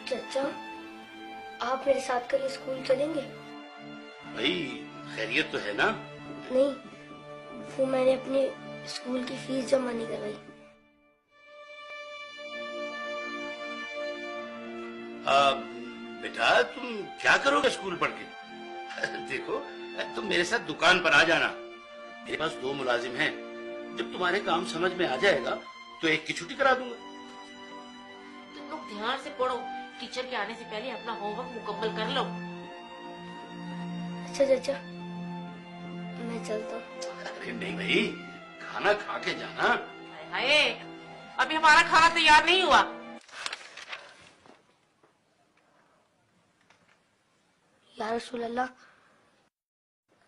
चाचा, आप मेरे साथ कल स्कूल चलेंगे? भाई खैरियत तो है ना? नहीं, वो मैंने अपने स्कूल की फीस जमा नहीं करवाई। बेटा तुम क्या करोगे स्कूल पढ़ के? देखो तुम मेरे साथ दुकान पर आ जाना। मेरे पास 2 मुलाजिम हैं। जब तुम्हारे काम समझ में आ जाएगा तो एक की छुट्टी करा दूंगा। तुम लोग ध्यान से पढ़ो, टीचर के आने से पहले अपना होमवर्क मुकम्मल कर लो। अच्छा चाचा, मैं चलता हूँ। अरे नहीं भाई, खाना खा के जाना। हाय, अभी हमारा खाना तैयार नहीं हुआ। या रसूल अल्लाह,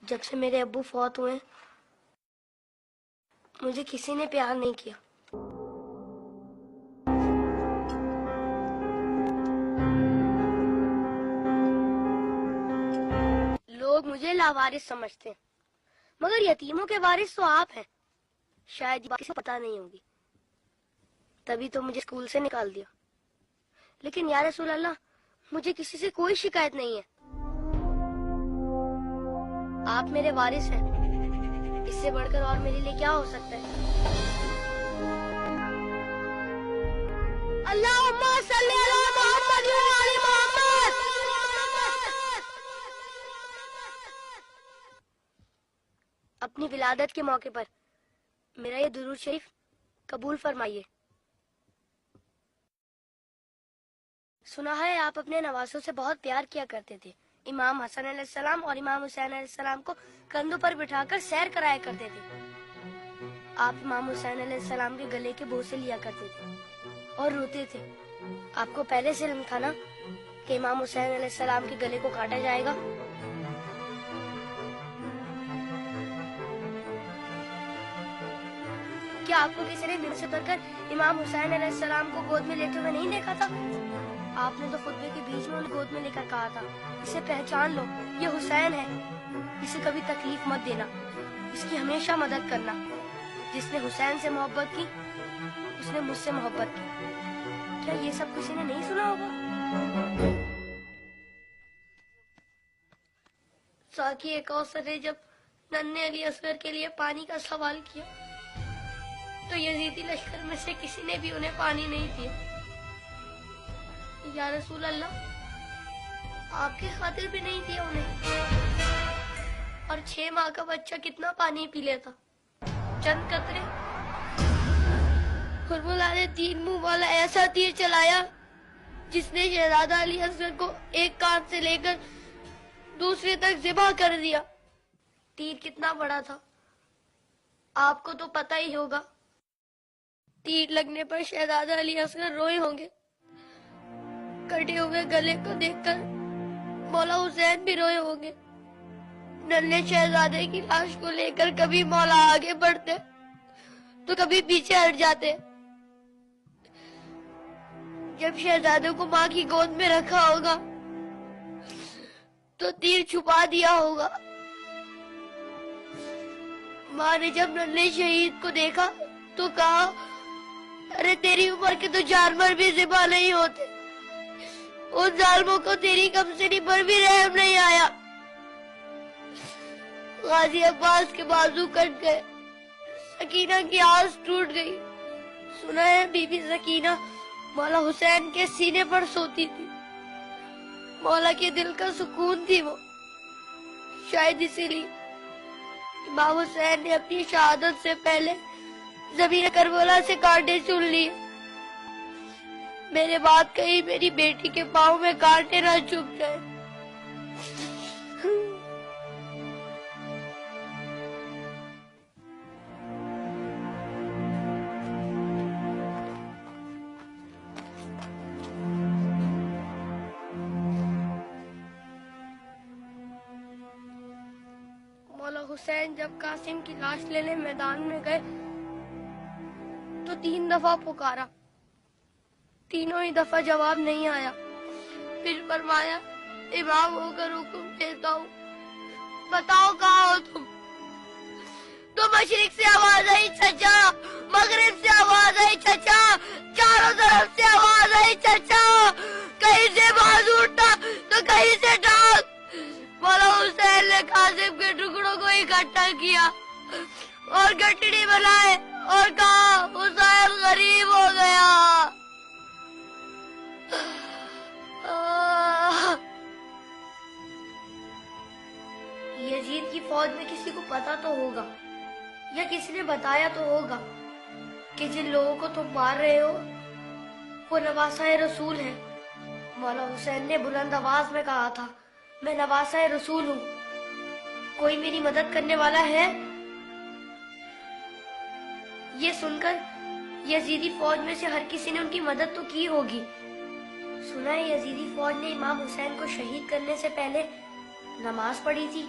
जब से मेरे अब्बू फौत हुए मुझे किसी ने प्यार नहीं किया। लोग मुझे लावारिस समझते हैं, मगर यतीमों के वारिस तो आप हैं। शायद ये बात किसी को पता नहीं होगी, तभी तो मुझे स्कूल से निकाल दिया। लेकिन या रसूल अल्लाह, मुझे किसी से कोई शिकायत नहीं है। आप मेरे वारिस हैं, इससे बढ़कर और मेरे लिए क्या हो सकता है। अल्लाहुम्मा सल्ली अला मुहम्मद व आले मोहम्मद। अपनी विलादत के मौके पर मेरा ये दुरूद शरीफ कबूल फरमाइए। सुना है आप अपने नवासों से बहुत प्यार किया करते थे। इमाम हसन अलैहिस्सलाम और इमाम हुसैन अलैहिस्सलाम को कंधों पर बिठाकर सैर कराया करते थे। आप इमाम हुसैन अलैहिस्सलाम के गले के बोसे लिया करते थे और रोते थे। आपको पहले से इल्म था ना कि इमाम हुसैन अलैहिस्सलाम के गले को काटा जाएगा? क्या आपको किसी ने मिल से उतरकर इमाम हुसैन अलैहिस्सलाम को गोद में लेते हुए नहीं देखा था? आपने तो खुतबे के बीच में उन्हें गोद में लेकर कहा था, इसे पहचान लो, ये हुसैन है, इसे कभी तकलीफ मत देना, इसकी हमेशा मदद करना। जिसने हुसैन से मोहब्बत की उसने मुझसे मोहब्बत की। क्या ये सब किसी ने नहीं सुना होगा? साकी कौसर ने जब नन्हे अली असगर के लिए पानी का सवाल किया तो यजीदी लश्कर में से किसी ने भी उन्हें पानी नहीं दिया। या रसूल अल्लाह, आपकी खातिर भी नहीं दिया उन्हें। और 6 माह का बच्चा कितना पानी पी लेता? चंद कतरे। हुर्मुला ने 3 मुंह वाला ऐसा तीर चलाया जिसने शहजादा अली असगर को एक कान से लेकर दूसरे तक ज़िबा कर दिया। तीर कितना बड़ा था आपको तो पता ही होगा। तीर लगने पर शहजादा अली असगर रोए होंगे। कटे हुए गले को देखकर मौला हुसैन भी रोए होंगे। नन्हे शहजादे की लाश को लेकर कभी मौला आगे बढ़ते तो कभी पीछे हट जाते। जब शहजादे को माँ की गोद में रखा होगा तो तीर छुपा दिया होगा। माँ ने जब नन्हे शहीद को देखा तो कहा, अरे तेरी उम्र के तो जानवर भी ज़िबा नहीं होते। उन जालिमों को तेरी कमसिनी पर भी रहम नहीं आया। गाजी अब्बास के बाजू कट गए, सकीना की आस टूट गई। सुना है बीबी सकीना मौला हुसैन के सीने पर सोती थी। मौला के दिल का सुकून थी वो। शायद इसीलिए इमाम हुसैन ने अपनी शहादत से पहले ज़मीन करबला से कांटे चुन लिए। मेरे बात कही मेरी बेटी के पाँव में कांटे ना चुभ जाए। मौला हुसैन जब कासिम की लाश लेने मैदान में गए तो 3 दफा पुकारा, तीनों ही दफा जवाब नहीं आया। फिर फरमाया, इमाम होकर हुक्म देता हूँ, बताओ कहाँ हो तुम? तो मशरिक से आवाज आई चचा, मगरिब से आवाज आई चचा, चारों तरफ से आवाज आई चचा, कहीं मौला हुसैन ने कासिम के टुकड़ों को इकट्ठा किया और गठड़ी बनाए और कहा हुसैन गरीब हो गया। यजीद की फौज में किसी को पता तो होगा या किसी ने बताया तो होगा कि जिन लोगों को तुम मार रहे हो वो नवासा रसूल है। मौला हुसैन ने बुलंद आवाज में कहा था, मैं नवासा रसूल हूँ, कोई मेरी मदद करने वाला है? ये सुनकर यजीदी फौज में से हर किसी ने उनकी मदद तो की होगी। सुना है यजीदी फौज ने इमाम हुसैन को शहीद करने से पहले नमाज पढ़ी थी,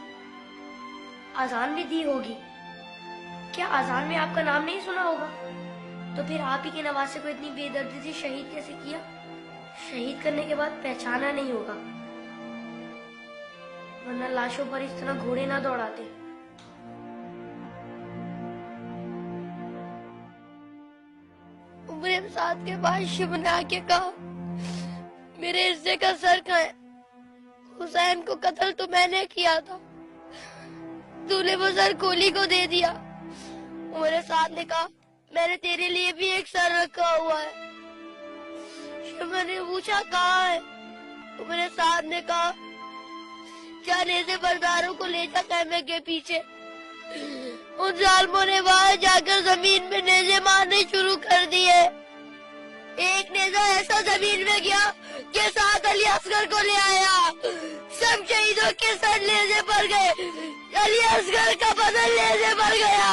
अजान भी दी होगी। क्या अजान में आपका नाम नहीं सुना होगा? तो फिर आप ही के नवासे को इतनी बेदर्दी से शहीद कैसे किया? शहीद करने के बाद पहचाना नहीं होगा, वरना लाशों पर इस तरह घोड़े ना दौड़ाते। उमर साथ के बाद शिव ने आके कहा, मेरे हिस्से का सर कहाँ है? हुसैन को कत्ल तो मैंने किया था, तूने वो सर कोली को दे दिया। उमर साथ ने कहा, मैंने तेरे लिए भी एक सर रखा हुआ है। शिव ने पूछा कहाँ है? उमर साथ ने कहा, जाने से बरदारों को ले जा खैमे के पीछे। उन जालिमों ने वहां जाकर जमीन में नेज़े मारने शुरू कर दिए। एक नेज़ा ऐसा जमीन में गया कि साथ अली असगर को ले आया। सब शहीदों के सर नेज़े पर गए, अली असगर का बदन नेज़े पर गया।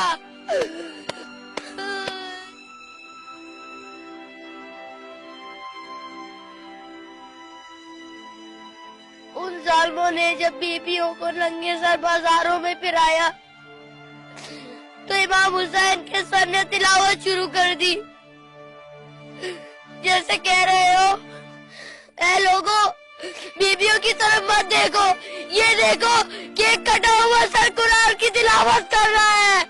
उन जालिमों ने जब बीबियों को नंगे सर बाजारों में फिराया तो इमाम हुसैन के सर ने तिलावत शुरू कर दी, जैसे कह रहे हो, ऐ लोगों, बीबियों की तरफ मत देखो, ये देखो कि एक कटा हुआ सर कुरान की तिलावत कर रहा है।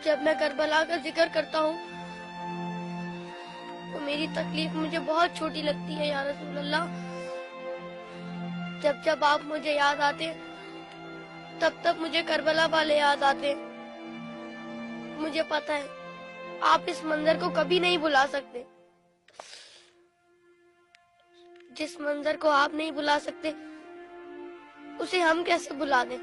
जब मैं करबला का जिक्र करता हूँ तो मेरी तकलीफ मुझे बहुत छोटी लगती है या रसूल अल्लाह। जब जब आप मुझे याद आते तब तब मुझे करबला वाले याद आते। मुझे पता है आप इस मंजर को कभी नहीं भुला सकते। जिस मंजर को आप नहीं भुला सकते उसे हम कैसे भुला दें?